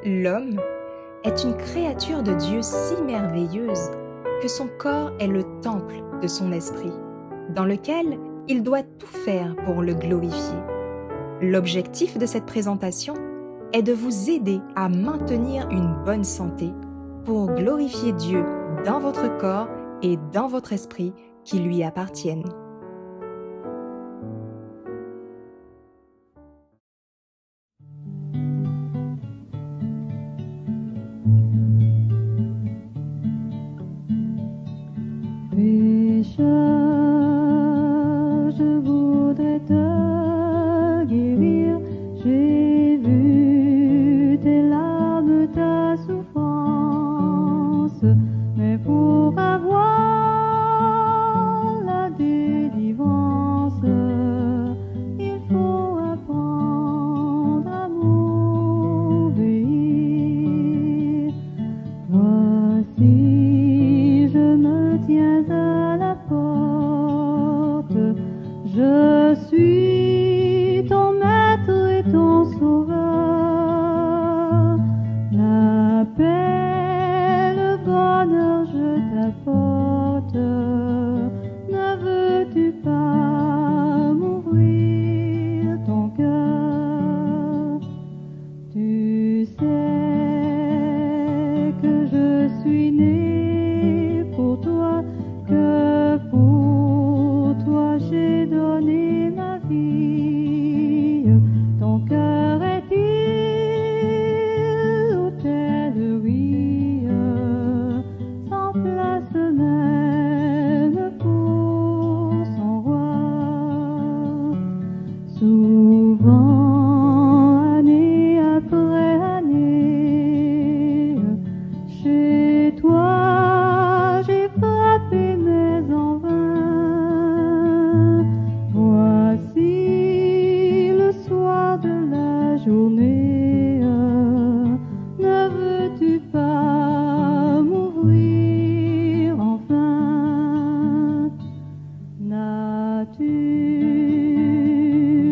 L'homme est une créature de Dieu si merveilleuse que son corps est le temple de son esprit, dans lequel il doit tout faire pour le glorifier. L'objectif de cette présentation est de vous aider à maintenir une bonne santé pour glorifier Dieu dans votre corps et dans votre esprit qui lui appartiennent. Pécheur, je voudrais te guérir. J'ai vu tes larmes, ta souffrance, mais pour avoir la délivrance, il faut apprendre à m'obéir. Voici, je me tiens à la porte, je suis ton maître et ton sauveur. La paix, le bonheur, je t'apporte. Ne veux-tu pas m'ouvrir ton cœur? Tu sais que je suis né pour toi, que pour toi j'ai donné ma vie. Ton cœur est-il hôtellerie, sans place même pour son roi? Souvent, année après année, chez toi j'ai frappé mais en vain. Voici le soir de la journée, ne veux-tu pas m'ouvrir enfin? N'as-tu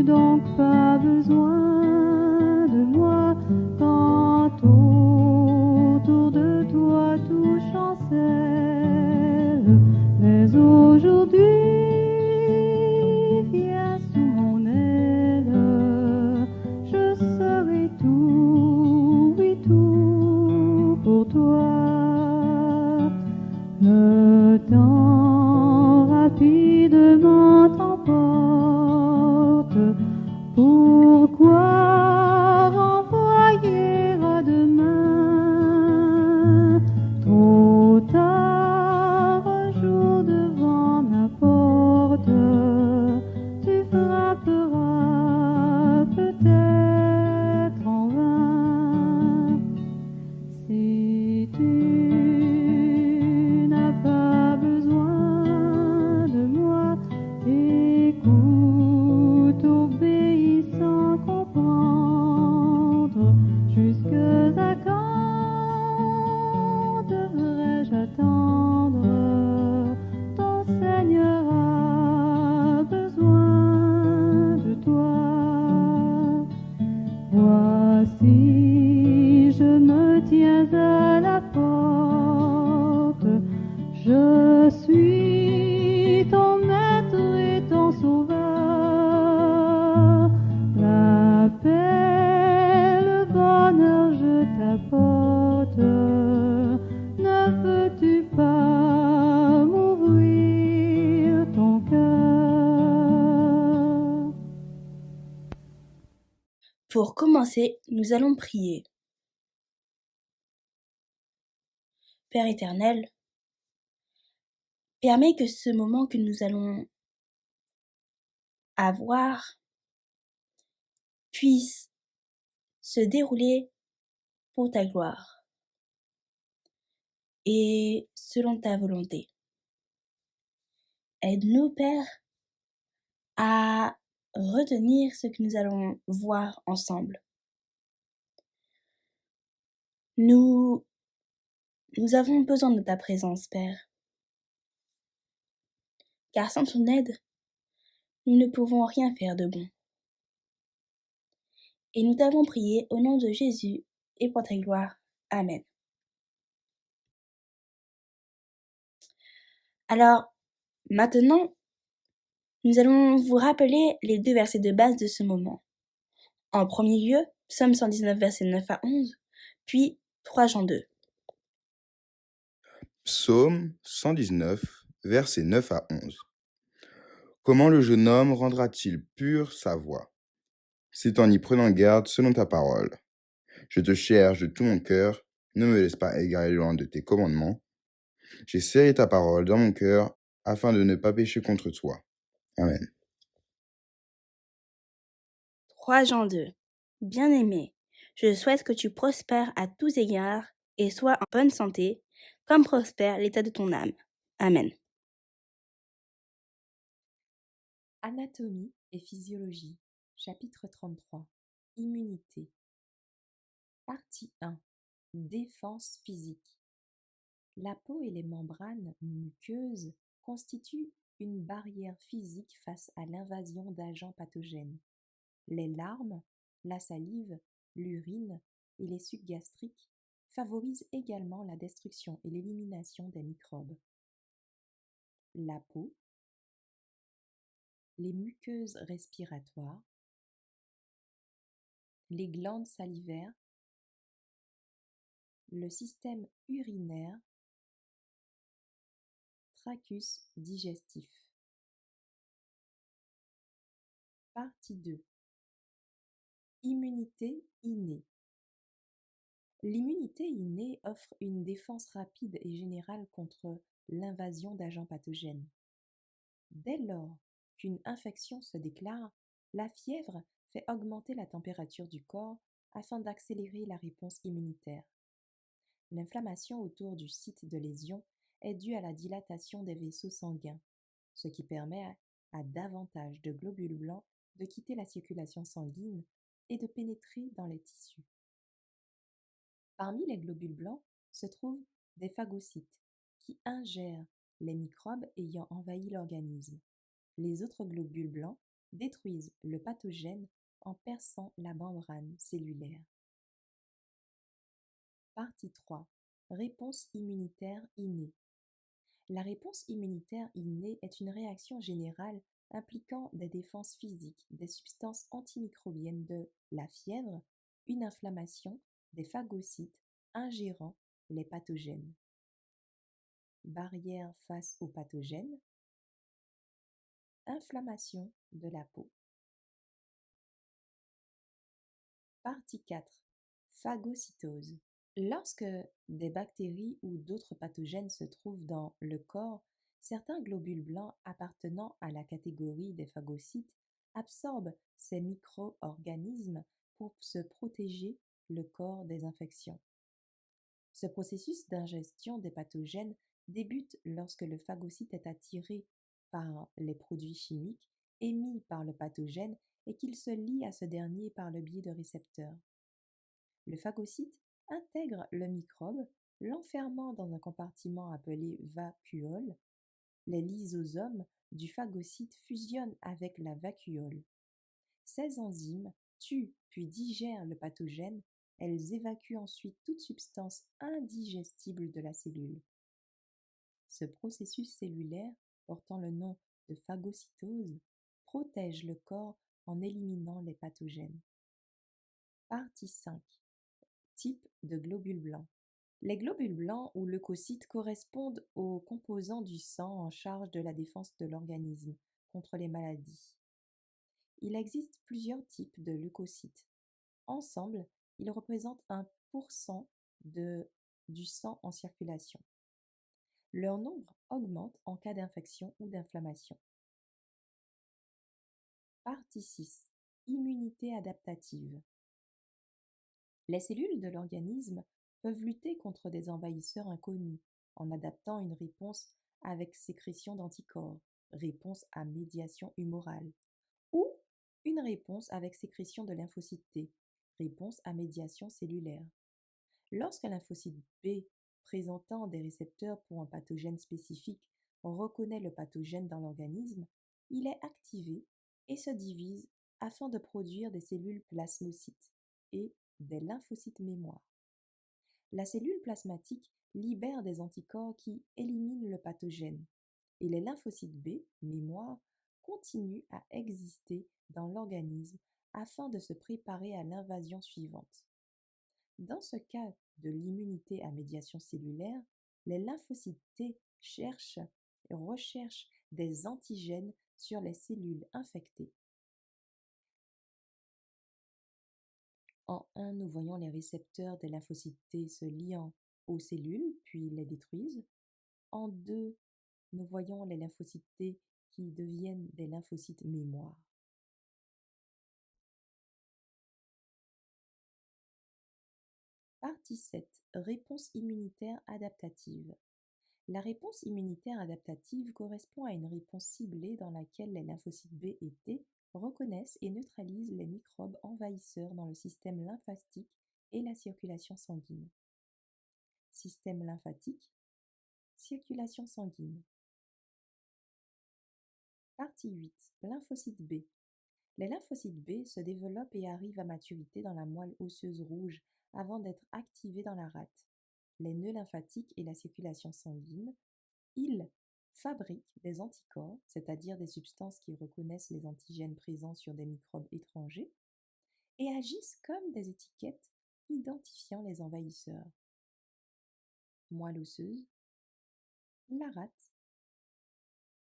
donc pas besoin de moi quand autour de toi tout chancelle? Mais aujourd'hui, viens sous mon aile, je serai tout, oui tout pour toi. Le temps rapidement t'emporte. Pourquoi renvoyer à demain? Trop tard, un jour devant ma porte, tu frapperas peut-être en vain. Si tu n'as pas besoin de moi, écoute, obéis sans comprendre. Jusque-à quand devrais-je attendre? Ton Seigneur a besoin de toi. Voici, je me tiens à la porte, je suis ton maître et ton sauveur. La paix, le bonheur, je t'apporte. Ne veux-tu pas m'ouvrir ton cœur? Pour commencer, nous allons prier. Père éternel, permets que ce moment que nous allons avoir puisse se dérouler pour ta gloire et selon ta volonté. Aide-nous, Père, à retenir ce que nous allons voir ensemble. Nous avons besoin de ta présence, Père, car sans ton aide, nous ne pouvons rien faire de bon. Et nous t'avons prié au nom de Jésus. et pour ta gloire. Amen. Alors, maintenant, nous allons vous rappeler les 2 versets de base de ce moment. En premier lieu, Psaume 119, versets 9 à 11, puis 3 Jean 2. Psaume 119, versets 9 à 11. Comment le jeune homme rendra-t-il pure sa voie? C'est en y prenant garde selon ta parole. Je te cherche de tout mon cœur, ne me laisse pas égarer loin de tes commandements. J'ai serré ta parole dans mon cœur, afin de ne pas pécher contre toi. Amen. 3 Jean 2. Bien-aimé, je souhaite que tu prospères à tous égards et sois en bonne santé, comme prospère l'état de ton âme. Amen. Anatomie et physiologie, chapitre 33. Immunité. Partie 1. Défense physique. La peau et les membranes muqueuses constituent une barrière physique face à l'invasion d'agents pathogènes. Les larmes, la salive, l'urine et les sucs gastriques favorisent également la destruction et l'élimination des microbes. La peau, les muqueuses respiratoires, les glandes salivaires, le système urinaire, tracus digestif. Partie 2. Immunité innée. L'immunité innée offre une défense rapide et générale contre l'invasion d'agents pathogènes. Dès lors qu'une infection se déclare, la fièvre fait augmenter la température du corps afin d'accélérer la réponse immunitaire. L'inflammation autour du site de lésion est due à la dilatation des vaisseaux sanguins, ce qui permet à davantage de globules blancs de quitter la circulation sanguine et de pénétrer dans les tissus. Parmi les globules blancs se trouvent des phagocytes qui ingèrent les microbes ayant envahi l'organisme. Les autres globules blancs détruisent le pathogène en perçant la membrane cellulaire. Partie 3. Réponse immunitaire innée. La réponse immunitaire innée est une réaction générale impliquant des défenses physiques, des substances antimicrobiennes de la fièvre, une inflammation, des phagocytes ingérant les pathogènes. Barrière face aux pathogènes, inflammation de la peau. Partie 4. Phagocytose. Lorsque des bactéries ou d'autres pathogènes se trouvent dans le corps, certains globules blancs appartenant à la catégorie des phagocytes absorbent ces micro-organismes pour se protéger le corps des infections. Ce processus d'ingestion des pathogènes débute lorsque le phagocyte est attiré par les produits chimiques émis par le pathogène et qu'il se lie à ce dernier par le biais de récepteurs. Le phagocyte intègre le microbe, l'enfermant dans un compartiment appelé vacuole. Les lysosomes du phagocyte fusionnent avec la vacuole. Ces enzymes tuent puis digèrent le pathogène. Elles évacuent ensuite toute substance indigestible de la cellule. Ce processus cellulaire, portant le nom de phagocytose, protège le corps en éliminant les pathogènes. Partie 5. Type de globules blancs. Les globules blancs ou leucocytes correspondent aux composants du sang en charge de la défense de l'organisme contre les maladies. Il existe plusieurs types de leucocytes. Ensemble, ils représentent 1% du sang en circulation. Leur nombre augmente en cas d'infection ou d'inflammation. Partie 6. Immunité adaptative. Les cellules de l'organisme peuvent lutter contre des envahisseurs inconnus en adaptant une réponse avec sécrétion d'anticorps, réponse à médiation humorale, ou une réponse avec sécrétion de lymphocyte T, réponse à médiation cellulaire. Lorsqu'un lymphocyte B présentant des récepteurs pour un pathogène spécifique reconnaît le pathogène dans l'organisme, il est activé et se divise afin de produire des cellules plasmocytes et des lymphocytes mémoire. La cellule plasmatique libère des anticorps qui éliminent le pathogène et les lymphocytes B, mémoire, continuent à exister dans l'organisme afin de se préparer à l'invasion suivante. Dans ce cas de l'immunité à médiation cellulaire, les lymphocytes T recherchent des antigènes sur les cellules infectées. En 1, nous voyons les récepteurs des lymphocytes T se liant aux cellules, puis les détruisent. En 2, nous voyons les lymphocytes T qui deviennent des lymphocytes mémoire. Partie 7. Réponse immunitaire adaptative. La réponse immunitaire adaptative correspond à une réponse ciblée dans laquelle les lymphocytes B et T reconnaissent et neutralisent les microbes envahisseurs dans le système lymphatique et la circulation sanguine. Système lymphatique, circulation sanguine. Partie 8. Lymphocytes B. Les lymphocytes B se développent et arrivent à maturité dans la moelle osseuse rouge avant d'être activés dans la rate, les nœuds lymphatiques et la circulation sanguine. Ils fabriquent des anticorps, c'est-à-dire des substances qui reconnaissent les antigènes présents sur des microbes étrangers, et agissent comme des étiquettes identifiant les envahisseurs. Moelle osseuse, la rate,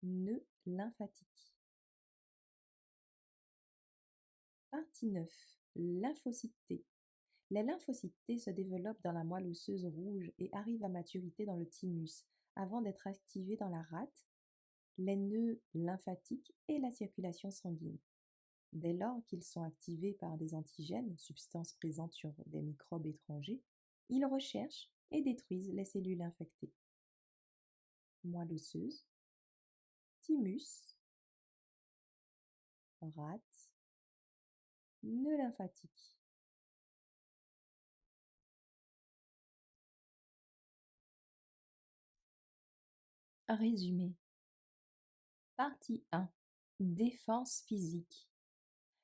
nœud lymphatique. Partie 9. Lymphocytes T. Les lymphocytes T se développent dans la moelle osseuse rouge et arrivent à maturité dans le thymus avant d'être activés dans la rate, les nœuds lymphatiques et la circulation sanguine. Dès lors qu'ils sont activés par des antigènes, substances présentes sur des microbes étrangers, ils recherchent et détruisent les cellules infectées. Moelle osseuse, thymus, rate, nœud lymphatique. Résumé. Partie 1. Défense physique.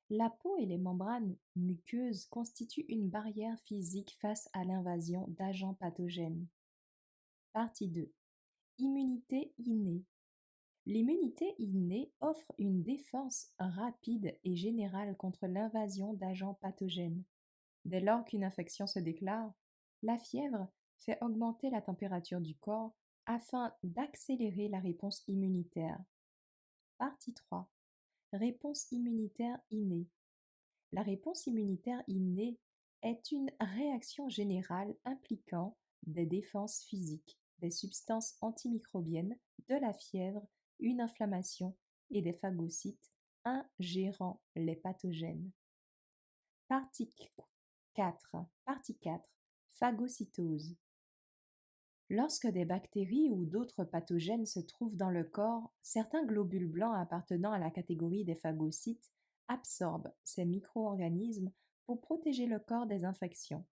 La peau et les membranes muqueuses constituent une barrière physique face à l'invasion d'agents pathogènes. Partie 2. Immunité innée. L'immunité innée offre une défense rapide et générale contre l'invasion d'agents pathogènes. Dès lors qu'une infection se déclare, la fièvre fait augmenter la température du corps afin d'accélérer la réponse immunitaire. Partie 3. Réponse immunitaire innée. La réponse immunitaire innée est une réaction générale impliquant des défenses physiques, des substances antimicrobiennes, de la fièvre, une inflammation et des phagocytes ingérant les pathogènes. Partie 4. Phagocytose. Lorsque des bactéries ou d'autres pathogènes se trouvent dans le corps, certains globules blancs appartenant à la catégorie des phagocytes absorbent ces micro-organismes pour protéger le corps des infections.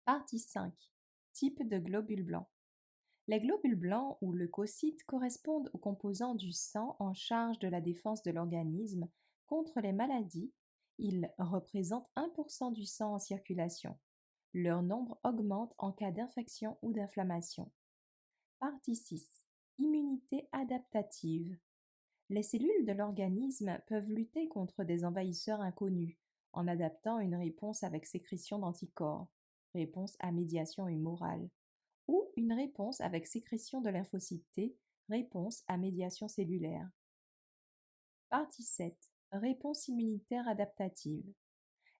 Partie 5. Type de globules blancs. Les globules blancs ou leucocytes correspondent aux composants du sang en charge de la défense de l'organisme contre les maladies. Ils représentent 1% du sang en circulation. Leur nombre augmente en cas d'infection ou d'inflammation. Partie 6. Immunité adaptative. Les cellules de l'organisme peuvent lutter contre des envahisseurs inconnus en adaptant une réponse avec sécrétion d'anticorps, réponse à médiation humorale, ou une réponse avec sécrétion de lymphocytes T, réponse à médiation cellulaire. Partie 7. Réponse immunitaire adaptative.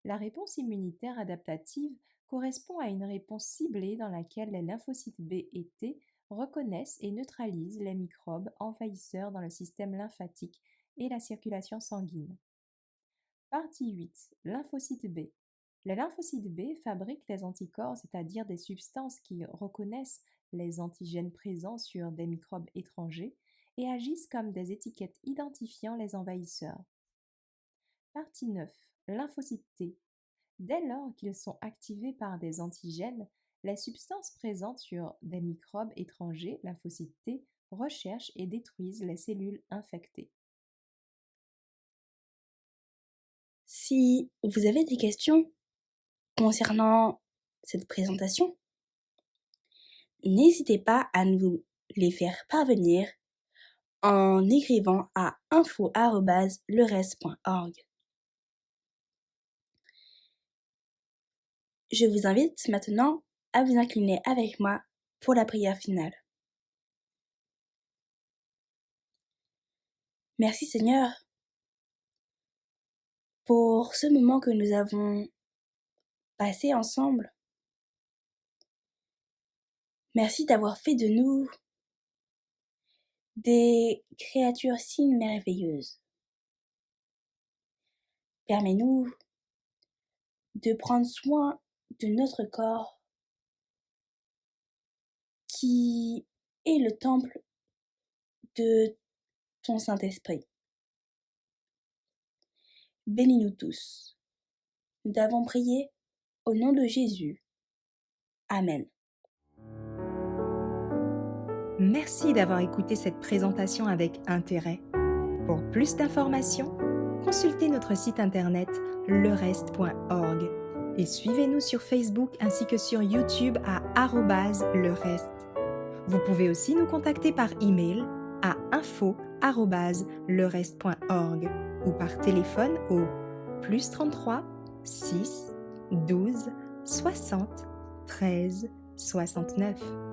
La réponse immunitaire adaptative correspond à une réponse ciblée dans laquelle les lymphocytes B et T reconnaissent et neutralisent les microbes envahisseurs dans le système lymphatique et la circulation sanguine. Partie 8. Lymphocytes B. Les lymphocytes B fabriquent des anticorps, c'est-à-dire des substances qui reconnaissent les antigènes présents sur des microbes étrangers et agissent comme des étiquettes identifiant les envahisseurs. Partie 9. Lymphocytes T. Dès lors qu'ils sont activés par des antigènes, les substances présentes sur des microbes étrangers, lymphocytes T, recherchent et détruisent les cellules infectées. Si vous avez des questions, concernant cette présentation, n'hésitez pas à nous les faire parvenir en écrivant à info@lerest.org. Je vous invite maintenant à vous incliner avec moi pour la prière finale. Merci Seigneur pour ce moment que nous avons passé ensemble. Merci d'avoir fait de nous des créatures si merveilleuses. Permets-nous de prendre soin de notre corps qui est le temple de ton Saint-Esprit. Bénis-nous tous. Nous t'avons prié au nom de Jésus. Amen. Merci d'avoir écouté cette présentation avec intérêt. Pour plus d'informations, consultez notre site internet lerest.org et suivez-nous sur Facebook ainsi que sur YouTube à @lerest. Vous pouvez aussi nous contacter par email à info@lerest.org ou par téléphone au +33 6 12 60 13 69.